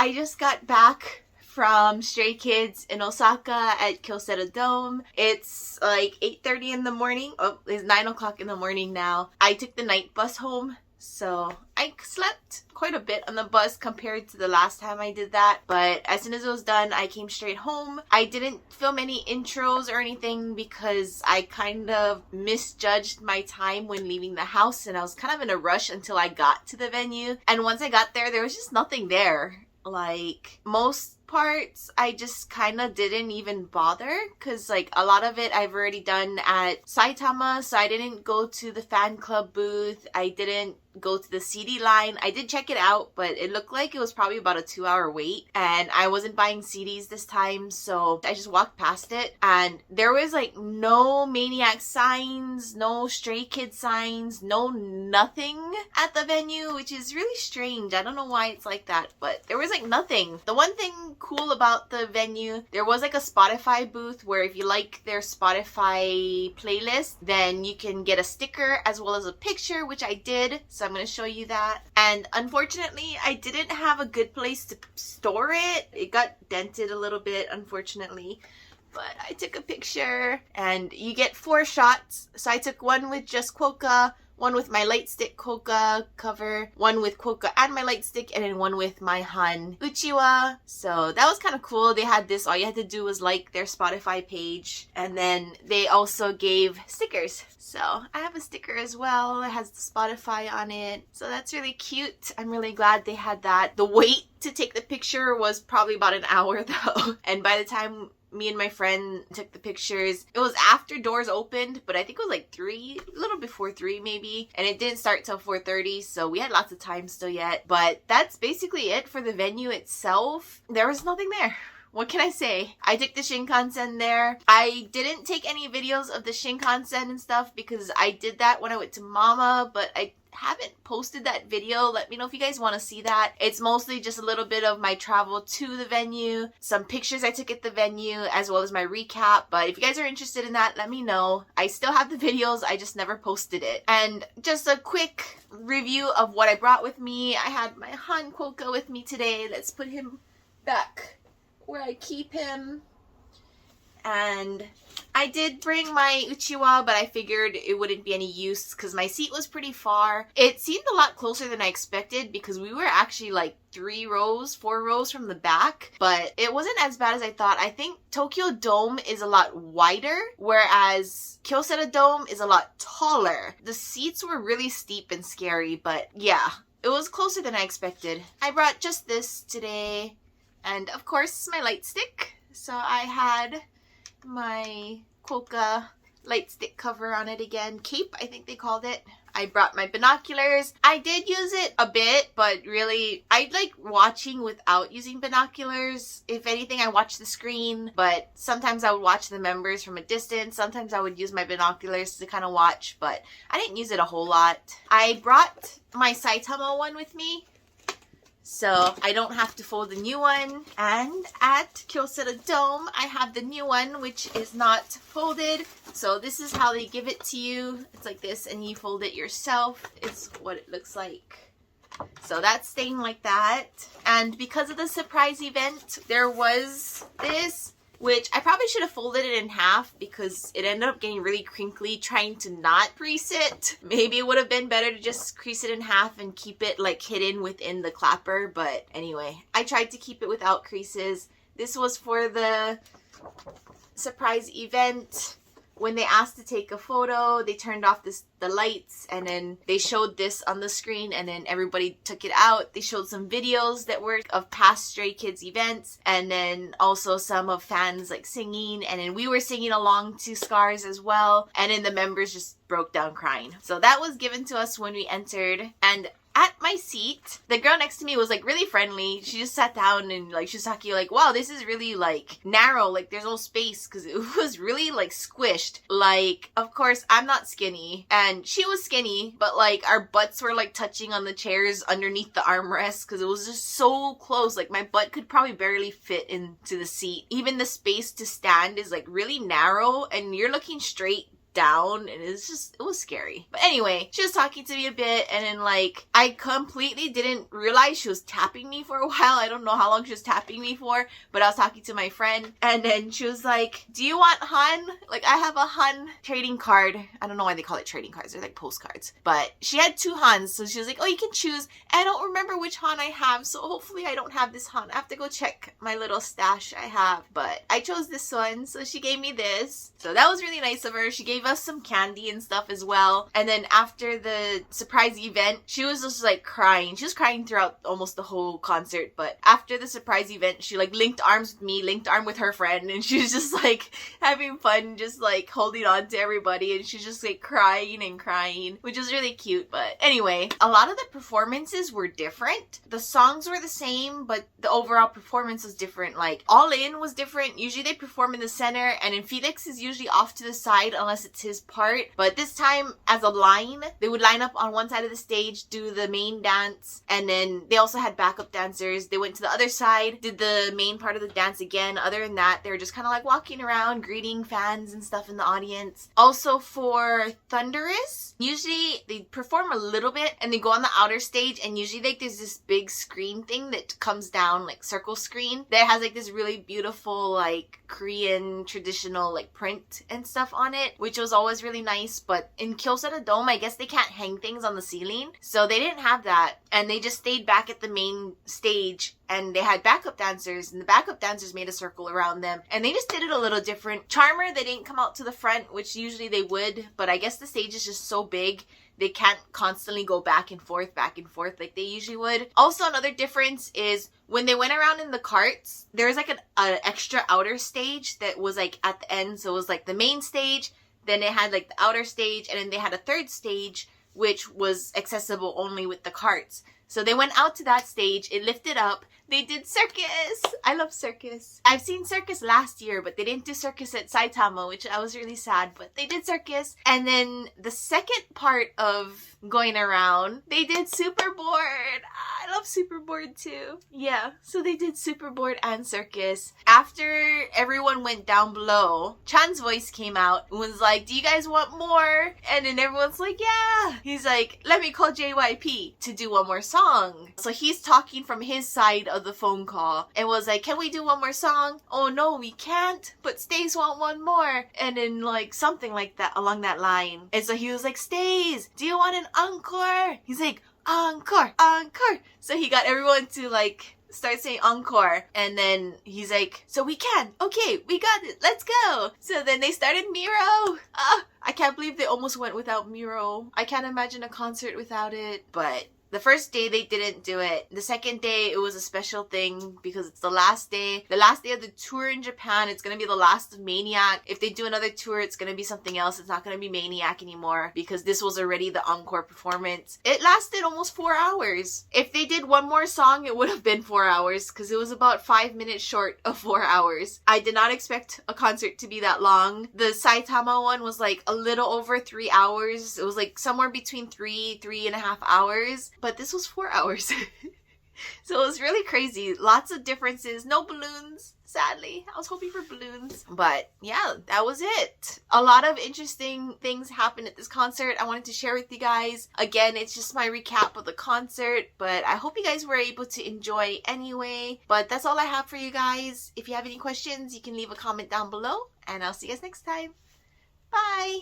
I just got back from Stray Kids in Osaka at Kyocera Dome. It's like 8:30 in the morning. Oh, it's 9 o'clock in the morning now. I took the night bus home, so I slept quite a bit on the bus compared to the last time I did that. But as soon as it was done, I came straight home. I didn't film any intros or anything because I kind of misjudged my time when leaving the house, and I was kind of in a rush until I got to the venue. And once I got there was just nothing there. Like, most parts I just kind of didn't even bother because like a lot of it I've already done at Saitama, so I didn't go to the fan club booth. I didn't go to the CD line. I did check it out, but it looked like it was probably about a 2-hour wait, and I wasn't buying CDs this time, so I just walked past it, and there was like no Maniac signs, no Stray Kids signs, no nothing at the venue, which is really strange. I don't know why it's like that, but there was like nothing. The one thing cool about the venue, there was like a Spotify booth where if you like their Spotify playlist, then you can get a sticker as well as a picture, which I did. So I'm going to show you that. And unfortunately, I didn't have a good place to store it. It got dented a little bit, unfortunately. But I took a picture, and you get 4 shots. So I took one with just Quokka, one with my light stick Quokka cover, one with Quokka and my light stick, and then one with my Han Uchiwa. So that was kind of cool. They had this, all you had to do was like their Spotify page, and then they also gave stickers. So I have a sticker as well. It has the Spotify on it. So that's really cute. I'm really glad they had that. The wait to take the picture was probably about an hour though. And by the time me and my friend took the pictures, it was after doors opened, but I think it was like 3, a little before 3 maybe, and it didn't start till 4:30, so we had lots of time still yet. But that's basically it for the venue itself. There was nothing there. What can I say? I took the Shinkansen there. I didn't take any videos of the Shinkansen and stuff because I did that when I went to Mama, but I haven't posted that video. Let me know if you guys want to see that. It's mostly just a little bit of my travel to the venue, some pictures I took at the venue, as well as my recap. But if you guys are interested in that, let me know. I still have the videos, I just never posted it. And just a quick review of what I brought with me. I had my Han Quokka with me today. Let's put him back where I keep him. And I did bring my Uchiwa, but I figured it wouldn't be any use because my seat was pretty far. It seemed a lot closer than I expected because we were actually like 4 rows from the back, but it wasn't as bad as I thought. I think Tokyo Dome is a lot wider, whereas Kyocera Dome is a lot taller. The seats were really steep and scary, but yeah, it was closer than I expected. I brought just this today, and of course my light stick. So I had my Quokka light stick cover on it again. Cape, I think they called it. I brought my binoculars. I did use it a bit, but really, I like watching without using binoculars. If anything, I watch the screen, but sometimes I would watch the members from a distance. Sometimes I would use my binoculars to kind of watch, but I didn't use it a whole lot. I brought my Saitama one with me, so I don't have to fold the new one. And at Kyocera Dome, I have the new one, which is not folded. So this is how they give it to you. It's like this, and you fold it yourself. It's what it looks like. So that's staying like that. And because of the surprise event, there was this, which I probably should have folded it in half because it ended up getting really crinkly trying to not crease it. Maybe it would have been better to just crease it in half and keep it like hidden within the clapper. But anyway, I tried to keep it without creases. This was for the surprise event. When they asked to take a photo, they turned off the lights, and then they showed this on the screen, and then everybody took it out. They showed some videos that were of past Stray Kids events, and then also some of fans like singing, and then we were singing along to Scars as well, and then the members just broke down crying. So that was given to us when we entered, and at my seat, the girl next to me was like really friendly. She just sat down and like she was talking like, wow, this is really like narrow, like there's no space, because it was really like squished. Like, of course I'm not skinny and she was skinny, but like our butts were like touching on the chairs underneath the armrest because it was just so close. Like my butt could probably barely fit into the seat. Even the space to stand is like really narrow, and you're looking straight down, and it was scary. But anyway, she was talking to me a bit, and then like I completely didn't realize she was tapping me for a while. I don't know how long she was tapping me for, but I was talking to my friend, and then she was like, do you want hun? Like, I have a hun trading card. I don't know why they call it trading cards. They're like postcards. But she had 2 huns, so she was like, oh, you can choose. I don't remember which hun I have, so hopefully I don't have this hun. I have to go check my little stash I have. But I chose this one, so she gave me this. So that was really nice of her. She gave us some candy and stuff as well. And then after the surprise event, she was just like crying. She was crying throughout almost the whole concert. But after the surprise event, she like linked arms with me, linked arm with her friend, and she was just like having fun, just like holding on to everybody, and she's just like crying and crying, which is really cute. But anyway, a lot of the performances were different. The songs were the same, but the overall performance was different. Like All In was different. Usually they perform in the center, and then Felix is usually off to the side unless it's his part. But this time, as a line, they would line up on one side of the stage, do the main dance, and then they also had backup dancers. They went to the other side, did the main part of the dance again. Other than that, they were just kind of like walking around, greeting fans and stuff in the audience. Also for Thunderous, usually they perform a little bit and they go on the outer stage, and usually like there's this big screen thing that comes down, like circle screen, that has like this really beautiful like Korean traditional like print and stuff on it, which was always really nice. But in Kyocera Dome, I guess they can't hang things on the ceiling, so they didn't have that, and they just stayed back at the main stage, and they had backup dancers, and the backup dancers made a circle around them, and they just did it a little different. Charmer, they didn't come out to the front, which usually they would, but I guess the stage is just so big they can't constantly go back and forth like they usually would. Also, another difference is when they went around in the carts, there was like an extra outer stage that was like at the end. So it was like the main stage, then it had like the outer stage, and then they had a third stage which was accessible only with the carts. So they went out to that stage, it lifted up, they did circus! I love circus. I've seen circus last year, but they didn't do circus at Saitama, which I was really sad, but they did circus. And then the second part of going around, they did Superboard. I love Superboard too. Yeah, so they did Superboard and circus. After everyone went down below, Chan's voice came out and was like, do you guys want more? And then everyone's like, yeah. He's like, let me call JYP to do one more song. So he's talking from his side of the phone call and was like, can we do one more song? Oh no, we can't, but Stays want one more. And then like something like that along that line. And so he was like, Stays, do you want an encore? He's like, encore, encore. So he got everyone to like start saying encore, and then he's like, so we can, okay, we got it, let's go. So then they started Miro. I can't believe they almost went without Miro. I can't imagine a concert without it. But the first day they didn't do it. The second day it was a special thing because it's the last day of the tour in Japan. It's gonna be the last of Maniac. If they do another tour, it's gonna be something else. It's not gonna be Maniac anymore because this was already the encore performance. It lasted almost 4 hours. If they did one more song, it would have been 4 hours because it was about 5 minutes short of 4 hours. I did not expect a concert to be that long. The Saitama one was like a little over 3 hours. It was like somewhere between 3.5 hours. But this was 4 hours. So it was really crazy. Lots of differences. No balloons, sadly. I was hoping for balloons. But yeah, that was it. A lot of interesting things happened at this concert I wanted to share with you guys. Again, it's just my recap of the concert, but I hope you guys were able to enjoy anyway. But that's all I have for you guys. If you have any questions, you can leave a comment down below, and I'll see you guys next time. Bye!